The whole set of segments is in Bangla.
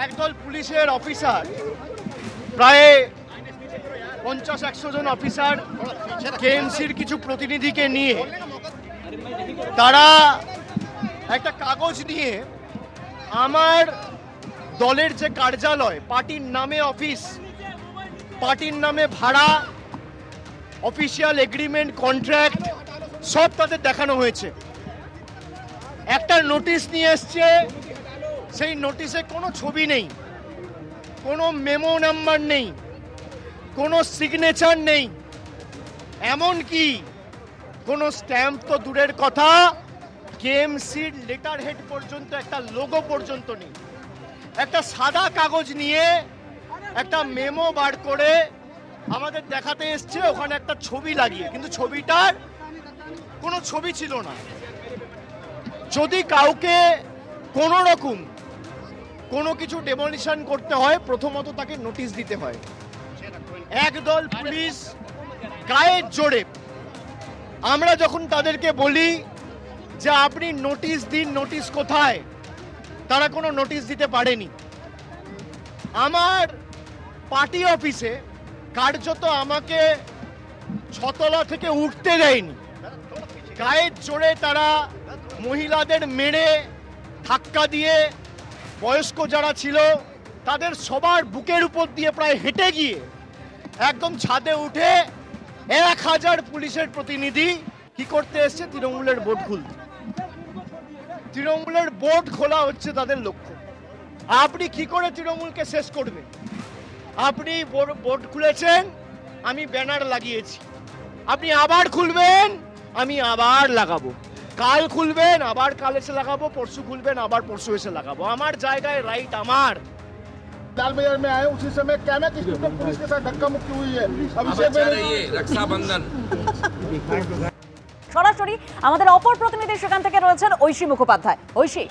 একদল পুলিশের অফিসার, প্রায় 50-100 জন অফিসার কেএমসির কিছু প্রতিনিধিকে নিয়ে তারা একটা কাগজ নিয়ে আমার দলের যে কার্যালয়, পার্টির নামে অফিস, পার্টির নামে ভাড়া, অফিসিয়াল এগ্রিমেন্ট, কন্ট্রাক্ট সব তাদের দেখানো হয়েছে। একটা নোটিশ নিয়ে এসছে, সেই নোটিশে কোনো ছবি নেই, কোনো মেমো নাম্বার নেই, কোনো সিগনেচার নেই, এমনকি কোনো স্ট্যাম্প তো দূরের কথা, কেএমসির লেটার হেড পর্যন্ত, একটা লোগো পর্যন্ত নেই। একটা সাদা কাগজ নিয়ে একটা মেমো বার করে আমাদের দেখাতে এসছে, ওখানে একটা ছবি লাগিয়ে, কিন্তু ছবিটার কোনো ছবি ছিল না। যদি কাউকে কোনো রকম কোনো কিছু ডেমোলিশন করতে হয়, প্রথমত তাকে নোটিশ দিতে হয়। একদল পুলিশ গায়ের জোরে, আমরা যখন তাদেরকে বলি যে আপনি নোটিশ দিন, নোটিশ কোথায়, তারা কোনো নোটিশ দিতে পারেনি। আমার পার্টি অফিসে কার্যত আমাকে 6 তলা থেকে উঠতে দেয়নি। গায়ের জোরে তারা মহিলাদের মেরে, ধাক্কা দিয়ে, বয়স্ক যারা ছিল তাদের সবার বুকের উপর দিয়ে প্রায় হেঁটে গিয়ে একদম ছাদে উঠে 1000 পুলিশের প্রতিনিধি কি করতে এসছে? তৃণমূলের বোর্ড খুলতে। তৃণমূলের বোর্ড খোলা হচ্ছে তাদের লক্ষ্য। আপনি কি করে তৃণমূলকে শেষ করবেন? আপনি বোর্ড খুলেছেন, আমি ব্যানার লাগিয়েছি, আপনি আবার খুলবেন, আমি আবার লাগাবো, কাল খুলবেন, আবার কাল এসে লাগাবো, পরশু খুলবেন, আবার পরশু এসে লাগাবো। আমার জায়গায় রাইট আমার। लाल बाजार में आए उसी समय कैमक स्ट्रीट में पुलिस के साथ धक्का मुक्की हुई है। अभिषेक रक्षाबंधन সরাসরি আমাদের অপর প্রতিনিধি সেখান থেকে রয়েছেন ঐশী মুখোপাধ্যায়। ঐশী,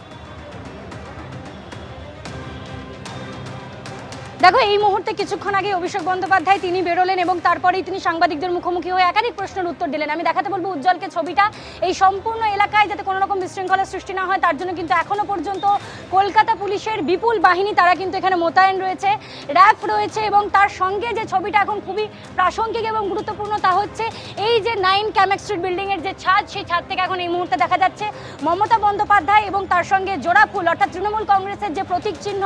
দেখো, এই মুহূর্তে কিছুক্ষণ আগে অভিষেক বন্দ্যোপাধ্যায় তিনি বেরোলেন এবং তারপরেই তিনি সাংবাদিকদের মুখোমুখি হয়ে একাধিক প্রশ্নের উত্তর দিলেন। আমি দেখাতে বলবো উজ্জ্বলকে ছবিটা। এই সম্পূর্ণ এলাকায় যাতে কোনো রকম বিশৃঙ্খলার সৃষ্টি না হয় তার জন্য কিন্তু এখনো পর্যন্ত কলকাতা পুলিশের বিপুল বাহিনী তারা কিন্তু এখানে মোতায়েন রয়েছে, র্যাব রয়েছে, এবং তার সঙ্গে যে ছবিটা এখন খুবই প্রাসঙ্গিক এবং গুরুত্বপূর্ণ তা হচ্ছে এই যে 9 ক্যামেক স্ট্রিট বিল্ডিংয়ের যে ছাদ, সেই ছাদ থেকে এখন এই মুহূর্তে দেখা যাচ্ছে মমতা বন্দ্যোপাধ্যায় এবং তার সঙ্গে জোড়া ফুল, অর্থাৎ তৃণমূল কংগ্রেসের যে প্রতীক চিহ্ন,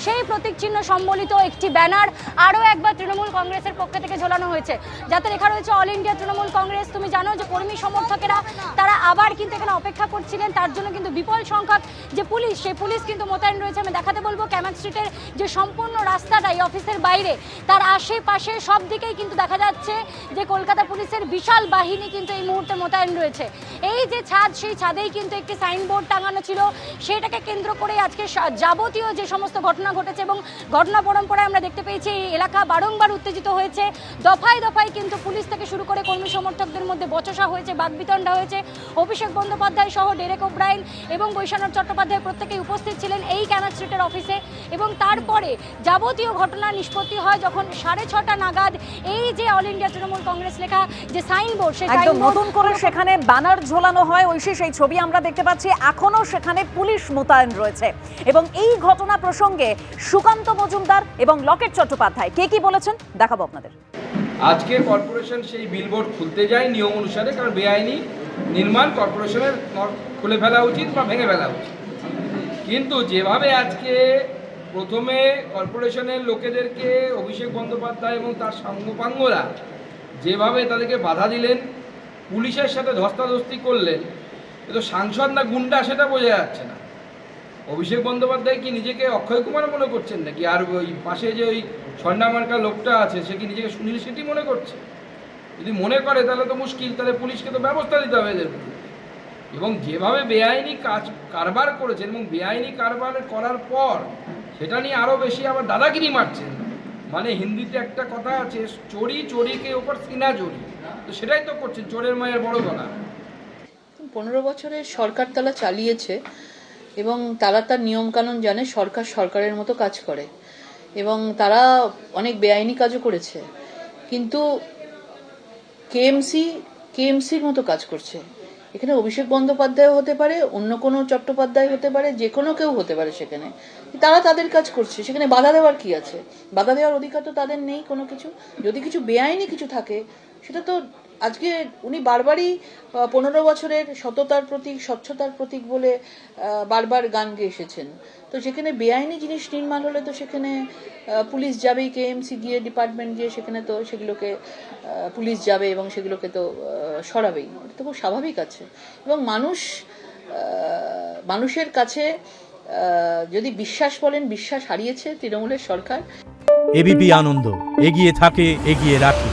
সেই প্রতীক চিহ্ন সম্বলিত একটি ব্যানার আরও একবার তৃণমূল কংগ্রেসের পক্ষ থেকে ঝোলানো হয়েছে, যাতে লেখা রয়েছে অল ইন্ডিয়া তৃণমূল কংগ্রেস। তুমি জানো যে কর্মী সমর্থকেরা তারা আবার কিন্তু এখানে অপেক্ষা করছিলেন, তার জন্য কিন্তু বিপুল সংখ্যক যে পুলিশ, সেই পুলিশ কিন্তু মোতায়েন রয়েছে। আমি দেখাতে বলবো ক্যামেক স্ট্রিটের যে সম্পূর্ণ রাস্তাটা এই অফিসের বাইরে, তার আশেপাশে সব দিকেই কিন্তু দেখা যাচ্ছে যে কলকাতা পুলিশের বিশাল বাহিনী কিন্তু এই মুহূর্তে মোতায়েন রয়েছে। এই যে ছাদ, সেই ছাদেই কিন্তু একটি সাইনবোর্ড টাঙানো ছিল, সেটাকে কেন্দ্র করে আজকে যাবতীয় যে সমস্ত ঘটনা ঘটেছে এবং ঘটনা পরম্পরায় আমরা দেখতে পেয়েছি এই এলাকা বারংবার উত্তেজিত হয়েছে। দফায় দফায় কিন্তু পুলিশ থেকে শুরু করে কর্মী সমর্থকদের মধ্যে বচসা হয়েছে, বাকবিতণ্ডা হয়েছে। অভিষেক বন্দ্যোপাধ্যায় সহ ডেরেক ওব্রায়েন এবং বৈশানব চট্টোপাধ্যায় প্রত্যেকেই উপস্থিত ছিলেন এই ক্যামেক স্ট্রিটের অফিসে, এবং তারপরে যাবতীয় ঘটনা নিষ্পত্তি হয় যখন 6:30 নাগাদ এই যে অল ইন্ডিয়া তৃণমূল কংগ্রেস লেখা যে সাইনবোর্ড, সেই একদম নতুন করে সেখানে ব্যানার ঝোলানো হয়। ঐশী, সেই ছবি আমরা দেখতে পাচ্ছি, এখনো সেখানে পুলিশ মোতায়েন রয়েছে। এবং এই ঘটনা প্রসঙ্গে সুকান্ত মজুমদার এবং লকেট চট্টোপাধ্যায় কে কি বলেছেন দেখাবো আপনাদের। আজকে কর্পোরেশন সেই বিলবোর্ড খুলতে যায় নিয়ম অনুসারে, কারণ বেআইনি নির্মাণ কর্পোরেশনের খুলে ফেলা উচিত বা ভেঙে ফেলা উচিত। কিন্তু যেভাবে আজকে প্রথমে কর্পোরেশনের লোকেদেরকে অভিষেক বন্দ্যোপাধ্যায় এবং তার সাঙ্গপাঙ্গরা যেভাবে তাদেরকে বাধা দিলেন, পুলিশের সাথে ধস্তাধস্তি করলেন, এ তো সাংসদ না গুন্ডা সেটা বোঝা যাচ্ছে না। অভিষেক বন্দ্যোপাধ্যায় কি নিজেকে অক্ষয় কুমার মনে করছেন নাকি? আর ওই পাশে যে ওই ছন্ডামার্কা লোকটা আছে সে কি নিজেকে সুনীল শেঠি মনে করছে? যদি মনে করে তাহলে তো মুশকিল, তাহলে পুলিশকে তো ব্যবস্থা দিতে হবে এদের। এবং যেভাবে বেআইনি কারবার করেছেন এবং বেআইনি কারবার করার পর সেটা নিয়ে আরও বেশি আবার দাদাগিরি মারছেন। মানে হিন্দিতে একটা কথা আছে, চোরি চোরিকে ওপর সিনা চোরি, তো সেটাই তো করছেন, চোরের মায়ের বড় গলা। 15 বছরে সরকার তারা চালিয়েছে এবং তারা তার নিয়মকানুন জানে, সরকার সরকারের মতো কাজ করে এবং তারা অনেক বেআইনি কাজও করেছে, কিন্তু কেএমসির মতো কাজ করছে। এখানে অভিষেক বন্দ্যোপাধ্যায় হতে পারে, অন্য কোনো চট্টোপাধ্যায় হতে পারে, যে কোনো কেউ হতে পারে। সেখানে তারা তাদের কাজ করছে, সেখানে বাধা দেওয়ার কি আছে? বাধা দেওয়ার অধিকার তো তাদের নেই কোনো কিছু। যদি কিছু বেআইনি কিছু থাকে সেটা তো আজকে উনি বারবারই 15 বছরের সততার প্রতীক, স্বচ্ছতার প্রতীক বলে বারবার গান গেয়ে এসেছেন। তো যেখানে বেআইনি জিনিস নির্মাণ হলে তো সেখানে পুলিশ যাবেই, কেএমসি গিয়ে, ডিপার্টমেন্ট গিয়ে সেখানে তো সেগুলোকে পুলিশ যাবে এবং সেগুলোকে তো সরাবেই। এটা তো খুব স্বাভাবিক আছে। এবং মানুষের কাছে যদি বিশ্বাস বলেন, বিশ্বাস হারিয়েছে তৃণমূলের সরকার। এবিপি আনন্দ, এগিয়ে থাকে, এগিয়ে রাখে।